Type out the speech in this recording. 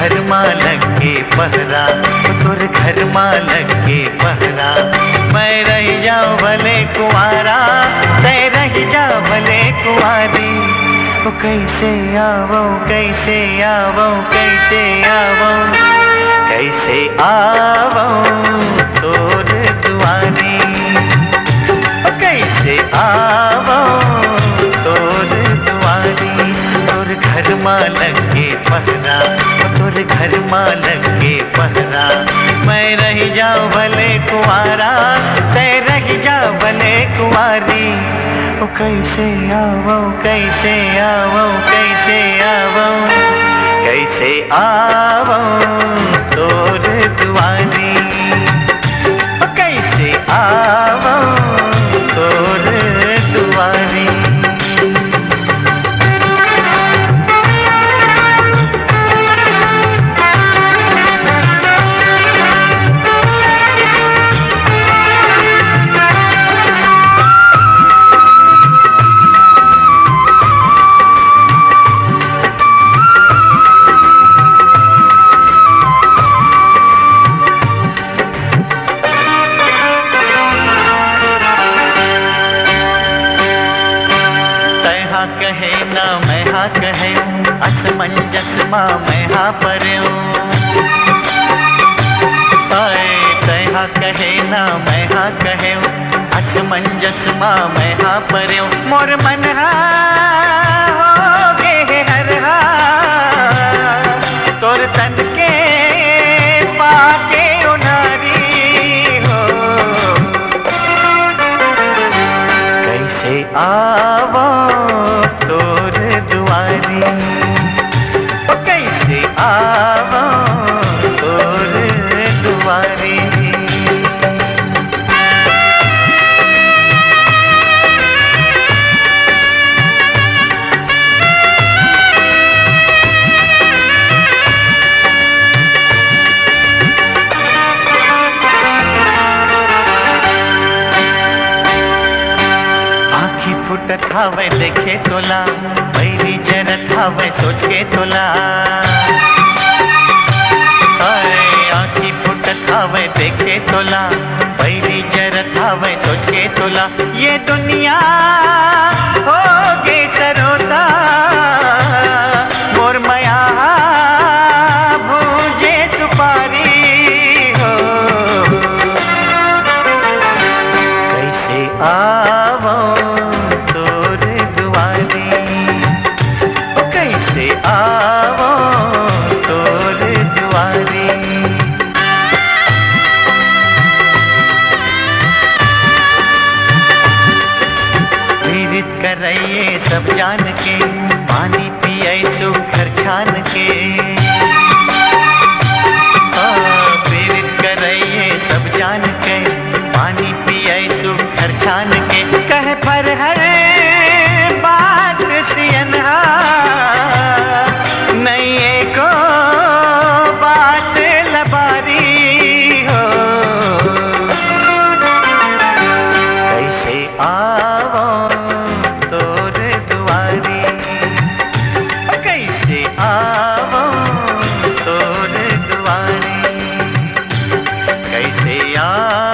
घर मां लगे पहरा, तोर घर मां लगे पहरा। मैं रह जाऊं भले कुंवारा, तै रह जा भले कुंवारी। ओ कैसे आवो, कैसे आवो, कैसे आवो, कैसे आवो तोर दुआरी। ओ कैसे आवो तोर दुआरी। तोर घर मां लगे पहरा, तोर घर मां लगे पहरा। मैं रह जाऊं भले कुंवारा, तै रह जा भले कुंवारी। ओ कैसे आवो, कैसे आवो, कैसे आवो, कैसे आवो तोर दुआरी। ओ कैसे आवो तोर दुआरी। कहे ना मैं हाँ कहे, असमंजस मां मैं हाँ पर्यो। तय हाँ कहे ना मैं हाँ कहे, असमंजस मां मैं हाँ पर्यो। मोर मन हो गे हर हा, तोर तन के पाके उनारी हो। कैसे आवो तोर दुआरी। ओ कैसे आवो तोर दुआरी। आँखी फुटत हावे देखे तोला, बैरी जरत हावे सोच के तोला। आँखी फुटत हावे देखे तोला, बैरी जरत हावे सोच के तोला। ये दुनिया हो गे सरोता, मोर मया भूजे सुपारी हो। कैसे आवो तोर दुआरी। ओ कैसे आवो तोर दुआरी। पीड़ित करइए सब जान के, पानी पिए सुखर छान के। पीड़ित करइए सब जान के, पानी पिए सुखर छान के। कह पर हर बात सियनहा, नहीं एको बात लबारी हो। कैसे आवो तोर दुआरी। कैसे आवो तोर दुआरी। कैसे आवो